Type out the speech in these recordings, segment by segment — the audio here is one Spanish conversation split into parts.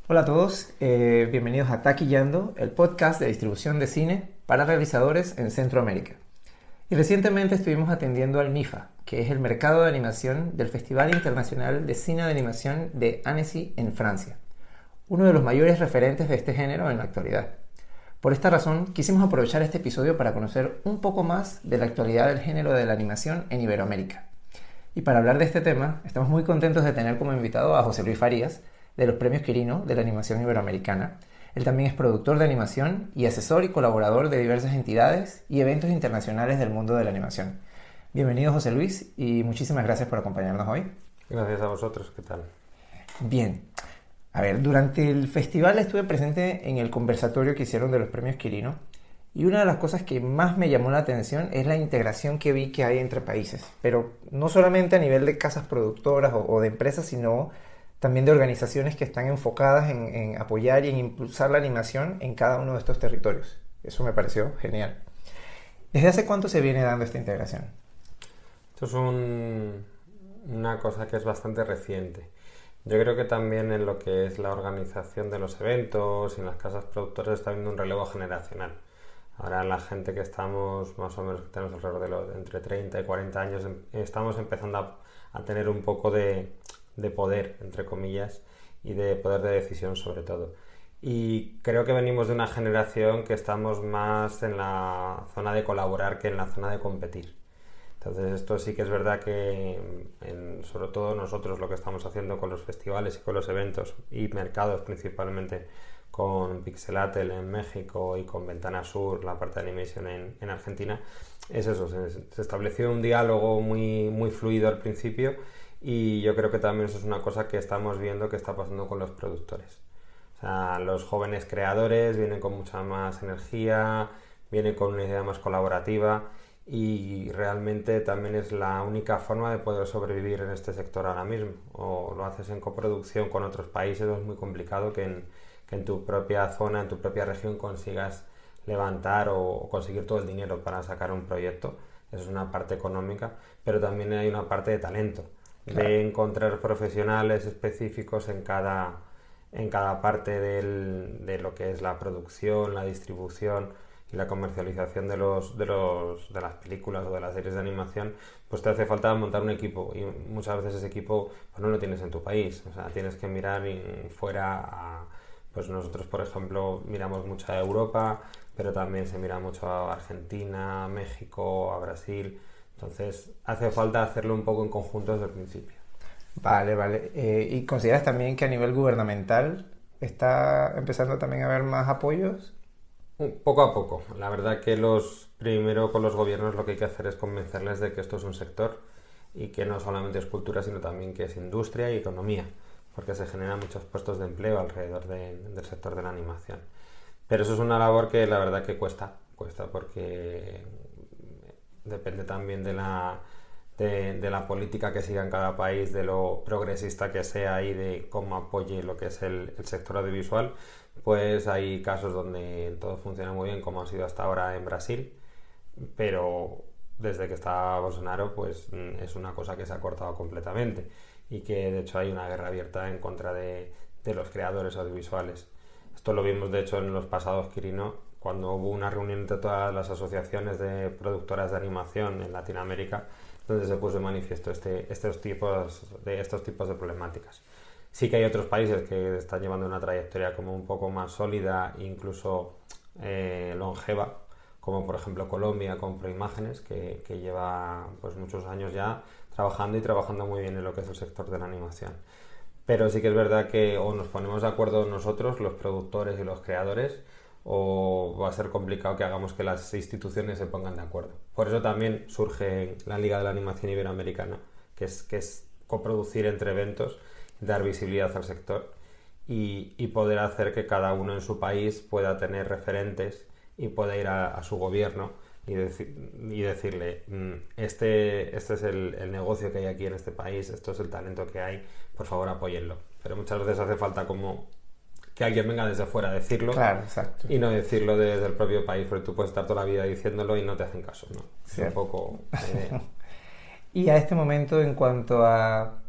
Hola a todos, bienvenidos a Taquillando, el podcast de distribución de cine para realizadores en Centroamérica. Y recientemente estuvimos atendiendo al MIFA, que es el mercado de animación del Festival Internacional de Cine de Animación de Annecy en Francia, uno de los mayores referentes de este género en la actualidad. Por esta razón, quisimos aprovechar este episodio para conocer un poco más de la actualidad del género de la animación en Iberoamérica. Y para hablar de este tema, estamos muy contentos de tener como invitado a José Luis Farías, de los Premios Quirino de la Animación Iberoamericana. Él también es productor de animación y asesor y colaborador de diversas entidades y eventos internacionales del mundo de la animación. Bienvenido, José Luis, y muchísimas gracias por acompañarnos hoy. Gracias a vosotros, ¿qué tal? Bien, a ver, durante el festival estuve presente en el conversatorio que hicieron de los Premios Quirino, y una de las cosas que más me llamó la atención es la integración que vi que hay entre países, pero no solamente a nivel de casas productoras o de empresas, sino también de organizaciones que están enfocadas en apoyar y en impulsar la animación en cada uno de estos territorios. Eso me pareció genial. ¿Desde hace cuánto se viene dando esta integración? Esto es una cosa que es bastante reciente. Yo creo que también en lo que es la organización de los eventos y en las casas productoras está habiendo un relevo generacional. Ahora la gente que estamos, más o menos, que tenemos alrededor de entre 30 y 40 años, estamos empezando a tener un poco de poder, entre comillas, y de poder de decisión sobre todo. Y creo que venimos de una generación que estamos más en la zona de colaborar que en la zona de competir. Entonces esto sí que es verdad que sobre todo nosotros lo que estamos haciendo con los festivales y con los eventos y mercados principalmente con Pixelatel en México y con Ventana Sur, la parte de animation en Argentina, es eso, se estableció un diálogo muy fluido al principio. Y yo creo que también eso es una cosa que estamos viendo que está pasando con los productores. O sea, los jóvenes creadores vienen con mucha más energía, vienen con una idea más colaborativa y realmente también es la única forma de poder sobrevivir en este sector ahora mismo. O lo haces en coproducción con otros países, es muy complicado que en tu propia zona, en tu propia región consigas levantar o conseguir todo el dinero para sacar un proyecto. Eso es una parte económica, pero también hay una parte de talento. Claro. De encontrar profesionales específicos en cada parte de lo que es la producción, la distribución y la comercialización de las películas o de las series de animación, pues te hace falta montar un equipo y muchas veces ese equipo pues no lo tienes en tu país, o sea, tienes que mirar fuera pues nosotros por ejemplo miramos mucho a Europa, pero también se mira mucho a Argentina, a México, a Brasil. Entonces hace falta hacerlo un poco en conjunto desde el principio. Vale. ¿Y consideras también que a nivel gubernamental está empezando también a haber más apoyos? Poco a poco. La verdad que primero con los gobiernos lo que hay que hacer es convencerles de que esto es un sector y que no solamente es cultura, sino también que es industria y economía, porque se generan muchos puestos de empleo alrededor del sector de la animación. Pero eso es una labor que la verdad que cuesta porque depende también de la política que siga en cada país, de lo progresista que sea y de cómo apoye lo que es el sector audiovisual. Pues hay casos donde todo funciona muy bien, como ha sido hasta ahora en Brasil, pero desde que está Bolsonaro pues es una cosa que se ha cortado completamente y que de hecho hay una guerra abierta en contra de los creadores audiovisuales. Esto lo vimos de hecho en los pasados Quirino, cuando hubo una reunión entre todas las asociaciones de productoras de animación en Latinoamérica, donde se puso de manifiesto estos tipos de problemáticas. Sí que hay otros países que están llevando una trayectoria como un poco más sólida e incluso longeva, como por ejemplo Colombia con Proimágenes, que lleva pues muchos años ya trabajando muy bien en lo que es el sector de la animación. Pero sí que es verdad que o nos ponemos de acuerdo nosotros, los productores y los creadores, o va a ser complicado que hagamos que las instituciones se pongan de acuerdo. Por eso también surge la Liga de la Animación Iberoamericana, que es coproducir entre eventos, dar visibilidad al sector y poder hacer que cada uno en su país pueda tener referentes y pueda ir a su gobierno y decirle este es el negocio que hay aquí en este país, esto es el talento que hay, por favor apóyenlo. Pero muchas veces hace falta como que alguien venga desde fuera a decirlo. Claro, exacto. Y no decirlo desde el propio país, porque tú puedes estar toda la vida diciéndolo y no te hacen caso, ¿no? Sí. Es un poco la idea. Y a este momento, en cuanto a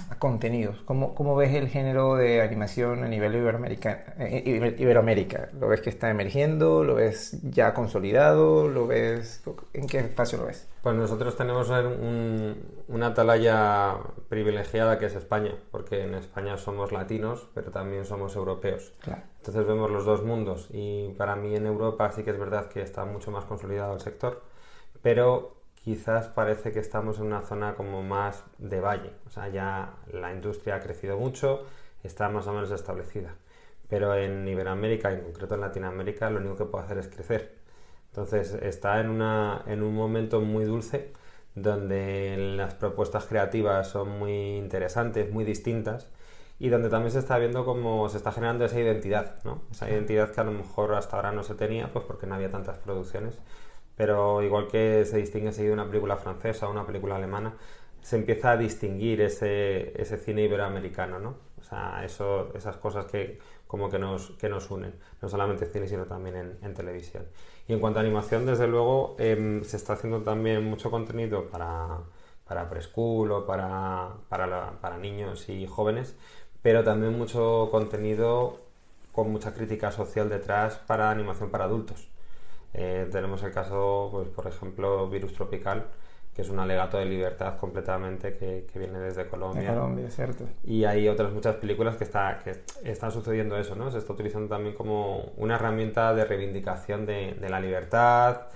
a contenidos. ¿Cómo ves el género de animación a nivel Iberoamérica? ¿Lo ves que está emergiendo? ¿Lo ves ya consolidado? ¿Lo ves, en qué espacio lo ves? Pues nosotros tenemos una atalaya privilegiada que es España, porque en España somos latinos, pero también somos europeos. Claro. Entonces vemos los dos mundos y para mí en Europa sí que es verdad que está mucho más consolidado el sector, pero quizás parece que estamos en una zona como más de valle. O sea, ya la industria ha crecido mucho, está más o menos establecida. Pero en Iberoamérica, y en concreto en Latinoamérica, lo único que puede hacer es crecer. Entonces está en un momento muy dulce donde las propuestas creativas son muy interesantes, muy distintas y donde también se está viendo cómo se está generando esa identidad, ¿no? Esa identidad que a lo mejor hasta ahora no se tenía pues porque no había tantas producciones, pero igual que se distingue seguido una película francesa o una película alemana, se empieza a distinguir ese cine iberoamericano, ¿no? O sea, esas cosas que como que nos unen, no solamente en cine sino también en televisión. Y en cuanto a animación, desde luego, se está haciendo también mucho contenido para preschool o para niños y jóvenes, pero también mucho contenido con mucha crítica social detrás para animación para adultos. Tenemos el caso, pues, por ejemplo, Virus Tropical, que es un alegato de libertad completamente que viene desde Colombia. De Colombia, cierto. Y hay otras muchas películas que están sucediendo eso, ¿no? Se está utilizando también como una herramienta de reivindicación de la libertad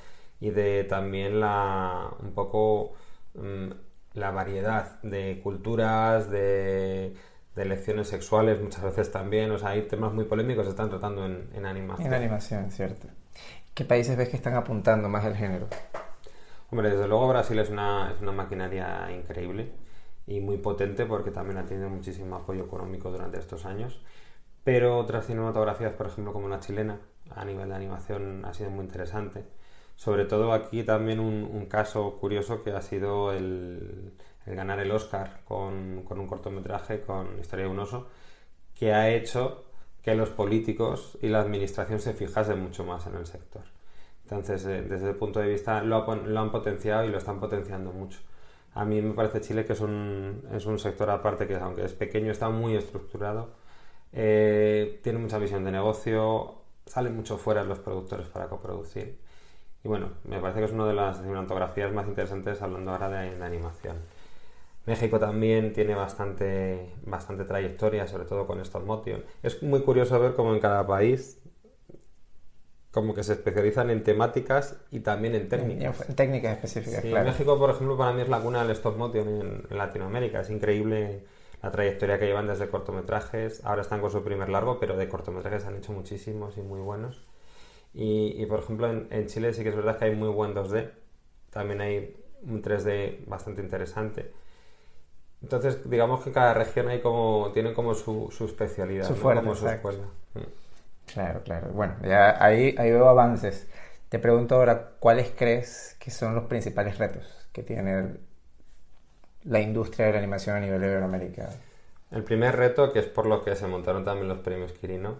y de también un poco la variedad de culturas, de elecciones sexuales muchas veces también. O sea, hay temas muy polémicos que se están tratando en animación. En animación, cierto. ¿Qué países ves que están apuntando más al género? Hombre, desde luego Brasil es una maquinaria increíble y muy potente porque también ha tenido muchísimo apoyo económico durante estos años, pero otras cinematografías, por ejemplo como la chilena, a nivel de animación ha sido muy interesante. Sobre todo aquí también un caso curioso que ha sido el ganar el Oscar con un cortometraje, con Historia de un oso, que ha hecho que los políticos y la administración se fijasen mucho más en el sector. Entonces, desde el punto de vista, lo han potenciado y lo están potenciando mucho. A mí me parece Chile que es un sector aparte que, aunque es pequeño, está muy estructurado, tiene mucha visión de negocio, salen mucho fuera los productores para coproducir. Y bueno, me parece que es una de las cinematografías más interesantes hablando ahora de animación. México también tiene bastante trayectoria, sobre todo con stop motion. Es muy curioso ver cómo en cada país como que se especializan en temáticas y también en técnicas. En técnicas específicas, sí, claro. México, por ejemplo, para mí es la cuna del stop motion en Latinoamérica. Es increíble la trayectoria que llevan desde cortometrajes. Ahora están con su primer largo, pero de cortometrajes han hecho muchísimos y muy buenos. Y por ejemplo, en Chile sí que es verdad que hay muy buen 2D. También hay un 3D bastante interesante. Entonces, digamos que cada región tiene como su especialidad, su ¿no? fuerte, Como su exacto. escuela. Claro, claro. Bueno, ya ahí veo avances. Te pregunto ahora, ¿cuáles crees que son los principales retos que tiene la industria de la animación a nivel de Iberoamérica? El primer reto, que es por lo que se montaron también los premios Quirino,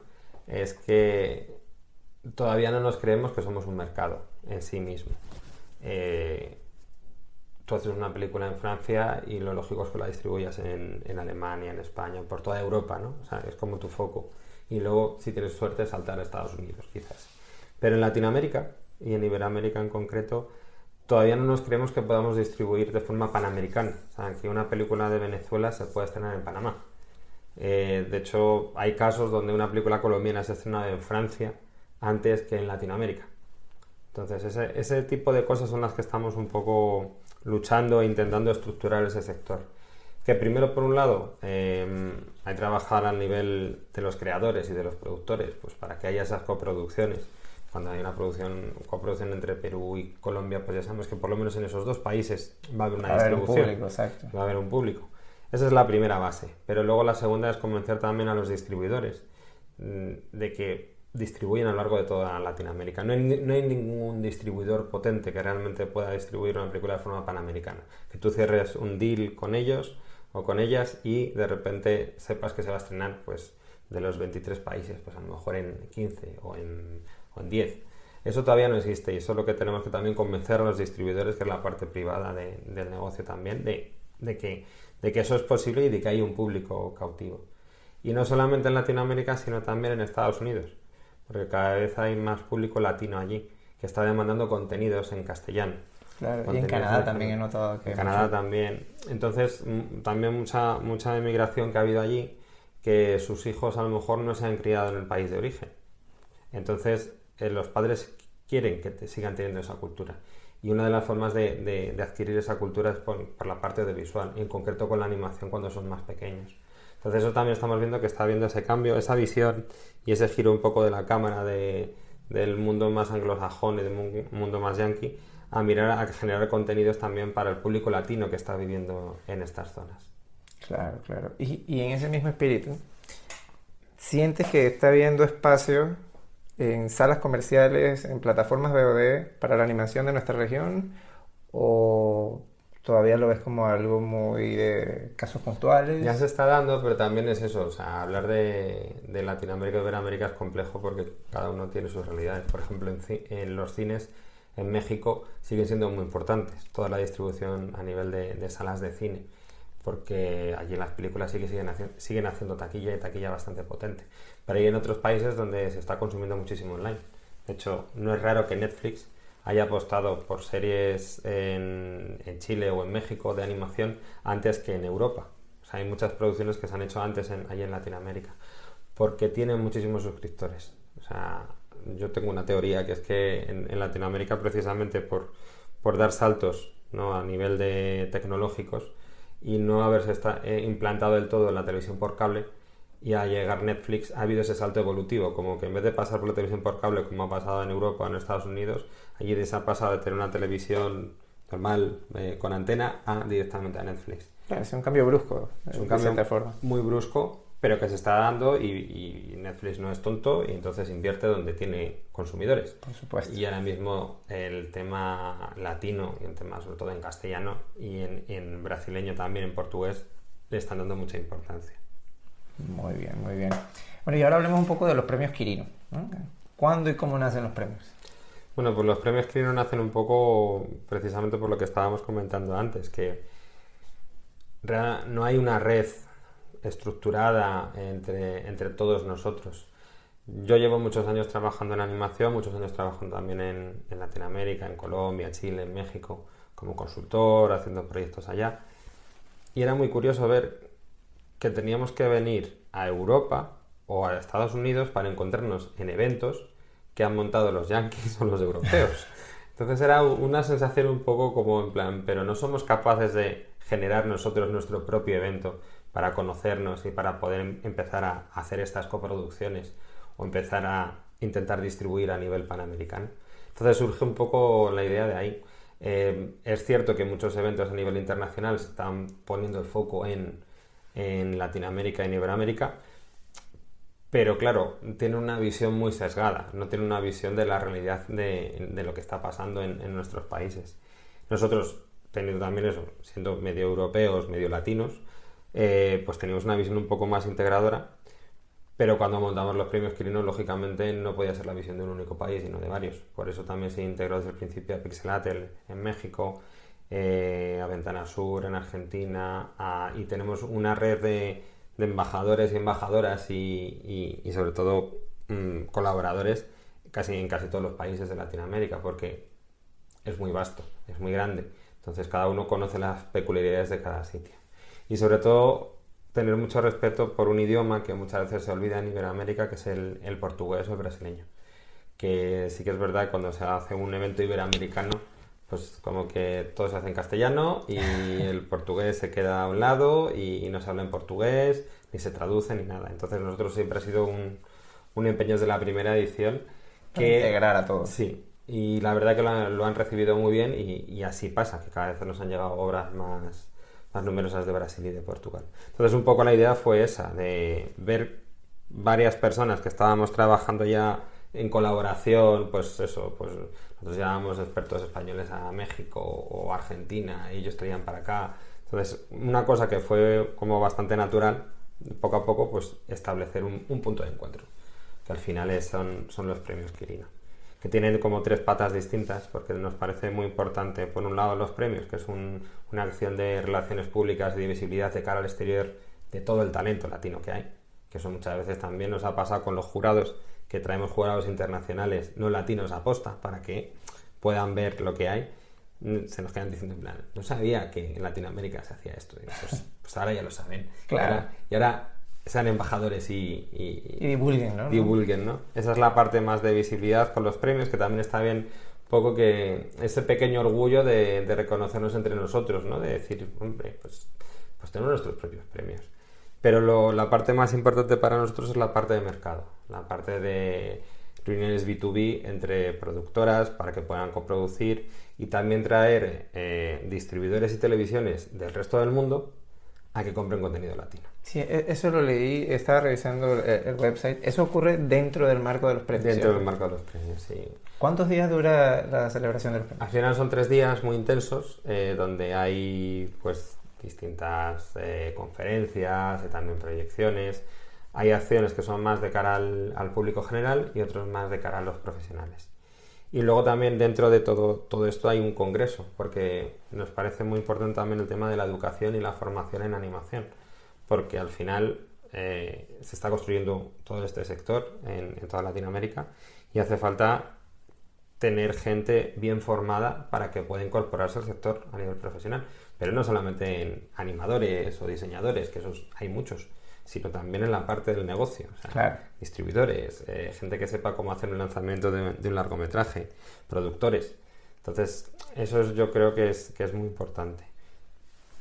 es que todavía no nos creemos que somos un mercado en sí mismo. Tú haces una película en Francia y lo lógico es que la distribuyas en Alemania, en España, por toda Europa, ¿no? O sea, es como tu foco. Y luego, si tienes suerte, saltar a Estados Unidos, quizás. Pero en Latinoamérica, y en Iberoamérica en concreto, todavía no nos creemos que podamos distribuir de forma panamericana. O sea, que una película de Venezuela se puede estrenar en Panamá. De hecho, hay casos donde una película colombiana se ha estrenado en Francia antes que en Latinoamérica. Entonces, ese tipo de cosas son las que estamos un poco luchando e intentando estructurar ese sector. Que primero, por un lado, hay que trabajar al nivel de los creadores y de los productores, pues para que haya esas coproducciones. Cuando hay una coproducción entre Perú y Colombia, pues ya sabemos que por lo menos en esos dos países va a haber una distribución. Va a haber un público, exacto. Va a haber un público. Esa es la primera base. Pero luego la segunda es convencer también a los distribuidores de que distribuyen a lo largo de toda Latinoamérica. No hay ningún distribuidor potente que realmente pueda distribuir una película de forma panamericana. Que tú cierres un deal con ellos o con ellas y de repente sepas que se va a estrenar pues de los 23 países, pues a lo mejor en 15 o en 10. Eso todavía no existe y eso es lo que tenemos que también convencer a los distribuidores, que es la parte privada del negocio también, de de que eso es posible y de que hay un público cautivo. Y no solamente en Latinoamérica, sino también en Estados Unidos, porque cada vez hay más público latino allí que está demandando contenidos en castellano. Claro, y en Canadá también he notado que... En Canadá también. Entonces, también mucha emigración que ha habido allí, que sus hijos a lo mejor no se han criado en el país de origen. Entonces, los padres quieren que sigan teniendo esa cultura. Y una de las formas de adquirir esa cultura es por la parte audiovisual, y en concreto con la animación cuando son más pequeños. Entonces eso también estamos viendo que está habiendo ese cambio, esa visión y ese giro un poco de la cámara del mundo más anglosajón y del mundo más yankee a mirar a generar contenidos también para el público latino que está viviendo en estas zonas. Claro, claro. Y en ese mismo espíritu, ¿sientes que está habiendo espacio en salas comerciales, en plataformas VOD para la animación de nuestra región? ¿O todavía lo ves como algo muy de casos puntuales? Ya se está dando, pero también es eso, o sea, hablar de Latinoamérica y Iberoamérica es complejo porque cada uno tiene sus realidades. Por ejemplo, en los cines en México siguen siendo muy importantes toda la distribución a nivel de salas de cine, porque allí las películas siguen haciendo taquilla y taquilla bastante potente. Pero hay en otros países donde se está consumiendo muchísimo online. De hecho, no es raro que Netflix haya apostado por series en Chile o en México de animación antes que en Europa. O sea, hay muchas producciones que se han hecho antes allí en Latinoamérica, porque tienen muchísimos suscriptores. O sea, yo tengo una teoría que es que en Latinoamérica, precisamente por dar saltos, ¿no?, a nivel de tecnológicos y no haberse implantado del todo en la televisión por cable, y al llegar Netflix ha habido ese salto evolutivo, como que en vez de pasar por la televisión por cable como ha pasado en Europa o en Estados Unidos, allí se ha pasado de tener una televisión normal con antena directamente a Netflix. Claro, es un cambio brusco, es un de cambio cierta forma. Muy brusco, pero que se está dando y Netflix no es tonto y entonces invierte donde tiene consumidores. Por supuesto. Y ahora mismo el tema latino y el tema sobre todo en castellano y en brasileño también, en portugués, le están dando mucha importancia. Muy bien, muy bien. Bueno, y ahora hablemos un poco de los premios Quirino, ¿no? ¿Cuándo y cómo nacen los premios? Bueno, pues los premios Quirino nacen un poco precisamente por lo que estábamos comentando antes, que no hay una red estructurada entre todos nosotros. Yo llevo muchos años trabajando en animación, muchos años trabajando también en Latinoamérica, en Colombia, Chile, en México, como consultor, haciendo proyectos allá. Y era muy curioso ver que teníamos que venir a Europa o a Estados Unidos para encontrarnos en eventos que han montado los yanquis o los europeos. Entonces era una sensación un poco como en plan, pero no somos capaces de generar nosotros nuestro propio evento para conocernos y para poder empezar a hacer estas coproducciones o empezar a intentar distribuir a nivel panamericano. Entonces surge un poco la idea de ahí. Es cierto que muchos eventos a nivel internacional se están poniendo el foco en Latinoamérica y en Iberoamérica, pero claro, tiene una visión muy sesgada, no tiene una visión de la realidad de lo que está pasando en nuestros países. Nosotros, teniendo también eso, siendo medio europeos, medio latinos, pues teníamos una visión un poco más integradora, pero cuando montamos los premios Quirino, lógicamente no podía ser la visión de un único país, sino de varios. Por eso también se integró desde el principio a Pixelatel en México, a Ventana Sur en Argentina, y tenemos una red de embajadores y embajadoras y sobre todo colaboradores en casi todos los países de Latinoamérica, porque es muy vasto, es muy grande, entonces cada uno conoce las peculiaridades de cada sitio y sobre todo tener mucho respeto por un idioma que muchas veces se olvida en Iberoamérica, que es el portugués o el brasileño, que sí que es verdad que cuando se hace un evento iberoamericano pues como que todo se hace en castellano y el portugués se queda a un lado y no se habla en portugués, ni se traduce ni nada. Entonces nosotros siempre ha sido un empeño desde la primera edición que integrar a todos. Sí, y la verdad que lo han recibido muy bien y así pasa, que cada vez nos han llegado obras más numerosas de Brasil y de Portugal. Entonces un poco la idea fue esa, de ver varias personas que estábamos trabajando ya en colaboración, pues eso, pues nosotros llevábamos expertos españoles a México o Argentina y ellos traían para acá. Entonces, una cosa que fue como bastante natural, poco a poco, pues establecer un punto de encuentro, que al final son los premios Quirino. que tienen como tres patas distintas, porque nos parece muy importante, por un lado, los premios, que es una acción de relaciones públicas y de visibilidad de cara al exterior de todo el talento latino que hay, que eso muchas veces también nos ha pasado con los jurados, que traemos jurados internacionales no latinos a posta para que puedan ver lo que hay. Se nos quedan diciendo en plan, no sabía que en Latinoamérica se hacía esto. Y pues ahora ya lo saben. Claro. Y ahora sean embajadores y divulguen, ¿no? Divulguen, ¿no? Esa es la parte más de visibilidad con los premios, que también está bien poco que ese pequeño orgullo de reconocernos entre nosotros, ¿no? De decir, hombre, pues tenemos nuestros propios premios. Pero la parte más importante para nosotros es la parte de mercado, la parte de reuniones B2B entre productoras para que puedan coproducir y también traer distribuidores y televisiones del resto del mundo a que compren contenido latino. Sí, eso lo leí, estaba revisando el website. Eso ocurre dentro del marco de los premios. Dentro del marco de los premios, sí. ¿Cuántos días dura la celebración de los premios? Al final son 3 días muy intensos, donde hay pues distintas conferencias y también proyecciones. Hay acciones que son más de cara al público general y otros más de cara a los profesionales. Y luego también dentro de todo esto hay un congreso, porque nos parece muy importante también el tema de la educación y la formación en animación, porque al final se está construyendo todo este sector en toda Latinoamérica y hace falta tener gente bien formada para que pueda incorporarse al sector a nivel profesional, pero no solamente en animadores o diseñadores, que esos hay muchos, sino también en la parte del negocio, o sea, claro. Distribuidores, gente que sepa cómo hacer un lanzamiento de un largometraje, productores. Entonces, eso yo creo que es muy importante.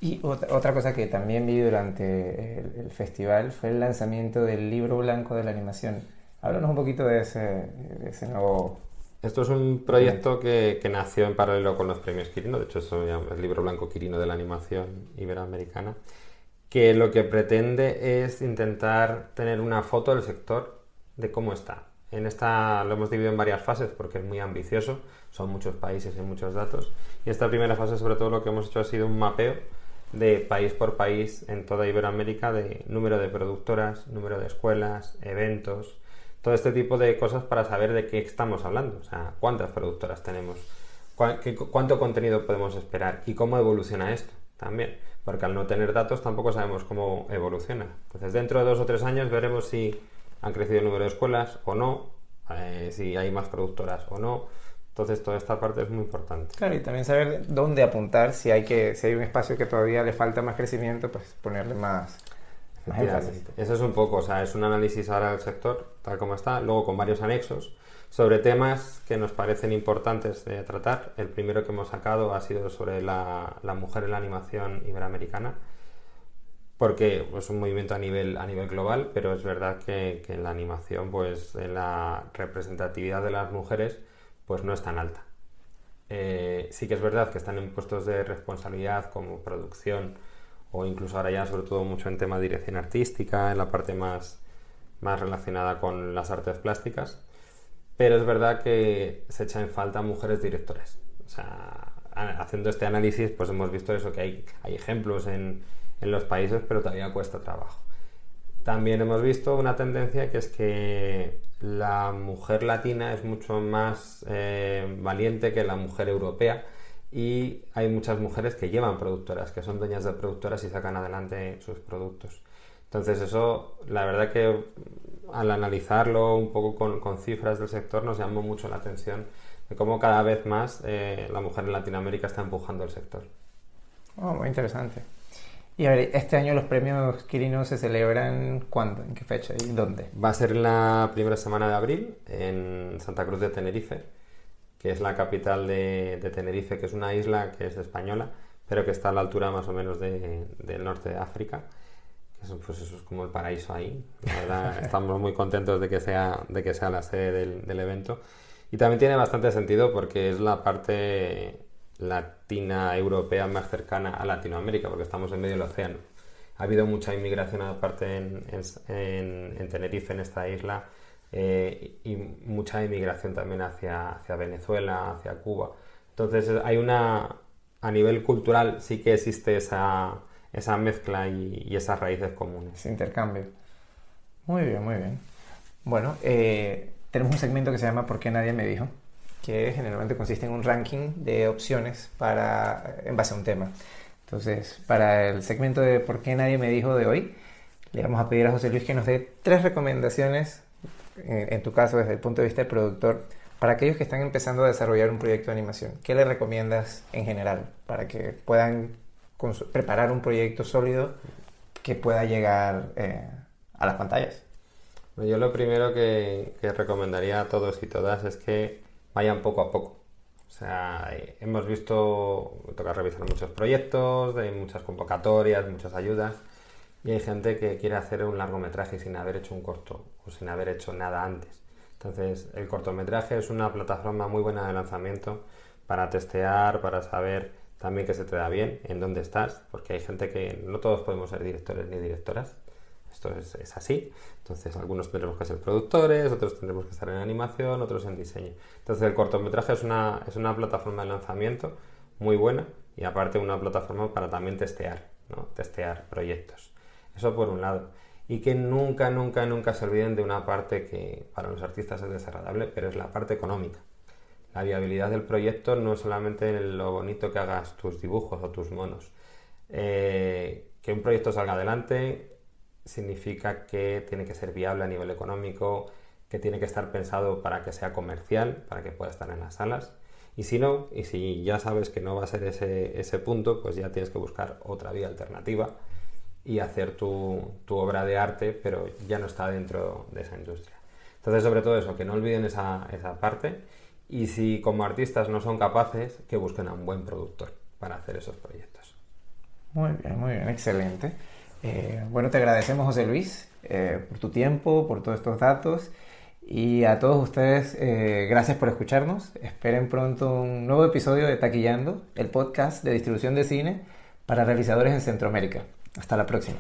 Y otra cosa que también vi durante el festival fue el lanzamiento del libro blanco de la animación. Háblanos un poquito de ese nuevo... Esto es un proyecto que nació en paralelo con los premios Quirino, de hecho es el libro blanco Quirino de la animación iberoamericana, que lo que pretende es intentar tener una foto del sector de cómo está. En esta lo hemos dividido en varias fases porque es muy ambicioso, son muchos países y muchos datos. Y esta primera fase, sobre todo, lo que hemos hecho ha sido un mapeo de país por país en toda Iberoamérica de número de productoras, número de escuelas, eventos, todo este tipo de cosas para saber de qué estamos hablando, o sea, cuántas productoras tenemos, cuánto contenido podemos esperar y cómo evoluciona esto también, porque al no tener datos tampoco sabemos cómo evoluciona. Entonces, dentro de 2 o 3 años veremos si han crecido el número de escuelas o no, si hay más productoras o no. Entonces, toda esta parte es muy importante. Claro, y también saber dónde apuntar, si hay un espacio que todavía le falta más crecimiento, pues ponerle más énfasis. Eso es un poco, o sea, es un análisis ahora del sector, tal como está, luego con varios anexos, sobre temas que nos parecen importantes de tratar. El primero que hemos sacado ha sido sobre la mujer en la animación iberoamericana, porque es un movimiento a nivel global, pero es verdad que en la animación, pues en la representatividad de las mujeres pues no es tan alta. Sí que es verdad que están en puestos de responsabilidad como producción o incluso ahora ya sobre todo mucho en tema de dirección artística, en la parte más relacionada con las artes plásticas, pero es verdad que se echa en falta mujeres directoras. O sea, haciendo este análisis pues hemos visto eso, que hay ejemplos en los países, pero todavía cuesta trabajo. También hemos visto una tendencia que es que la mujer latina es mucho más valiente que la mujer europea y hay muchas mujeres que llevan productoras, que son dueñas de productoras y sacan adelante sus productos. Entonces eso, la verdad que al analizarlo un poco con cifras del sector nos llamó mucho la atención de cómo cada vez más la mujer en Latinoamérica está empujando el sector. Oh, muy interesante. Y a ver, este año los premios Quirino se celebran ¿cuándo? ¿En qué fecha? ¿Y dónde? Va a ser la primera semana de abril en Santa Cruz de Tenerife, que es la capital de Tenerife, que es una isla que es española, pero que está a la altura más o menos del norte de África. Pues eso es como el paraíso ahí. La verdad, estamos muy contentos de que sea la sede del evento. Y también tiene bastante sentido porque es la parte latina europea más cercana a Latinoamérica, porque estamos en medio del océano. Ha habido mucha inmigración aparte en Tenerife, en esta isla, y mucha inmigración también hacia Venezuela, hacia Cuba. Entonces a nivel cultural sí que existe esa mezcla y esas raíces comunes. Ese intercambio. Muy bien, muy bien. Bueno, tenemos un segmento que se llama ¿Por qué nadie me dijo? que generalmente consiste en un ranking de opciones en base a un tema. Entonces, para el segmento de ¿Por qué nadie me dijo de hoy? Le vamos a pedir a José Luis que nos dé 3 recomendaciones, en tu caso desde el punto de vista del productor, para aquellos que están empezando a desarrollar un proyecto de animación. ¿Qué le recomiendas en general para que puedan preparar un proyecto sólido que pueda llegar a las pantallas? Yo lo primero que recomendaría a todos y todas es que vayan poco a poco. O sea, hemos visto, me toca revisar muchos proyectos, hay muchas convocatorias, muchas ayudas, y hay gente que quiere hacer un largometraje sin haber hecho un corto o sin haber hecho nada antes. Entonces, el cortometraje es una plataforma muy buena de lanzamiento para testear, para saber también que se te da bien, en dónde estás, porque hay gente que no todos podemos ser directores ni directoras. Esto es así. Entonces, algunos tendremos que ser productores, otros tendremos que estar en animación, otros en diseño. Entonces, el cortometraje es una plataforma de lanzamiento muy buena y aparte una plataforma para también testear, ¿no? Testear proyectos. Eso por un lado. Y que nunca, nunca, nunca se olviden de una parte que para los artistas es desagradable, pero es la parte económica. La viabilidad del proyecto no es solamente en lo bonito que hagas tus dibujos o tus monos. Que un proyecto salga adelante significa que tiene que ser viable a nivel económico, que tiene que estar pensado para que sea comercial, para que pueda estar en las salas. Y si no, y si ya sabes que no va a ser ese punto, pues ya tienes que buscar otra vía alternativa y hacer tu obra de arte, pero ya no está dentro de esa industria. Entonces, sobre todo eso, que no olviden esa parte, y si como artistas no son capaces, que busquen a un buen productor para hacer esos proyectos. Muy bien, excelente. Bueno, te agradecemos, José Luis, por tu tiempo, por todos estos datos, y a todos ustedes, gracias por escucharnos. Esperen pronto un nuevo episodio de Taquillando, el podcast de distribución de cine para realizadores en Centroamérica. Hasta la próxima.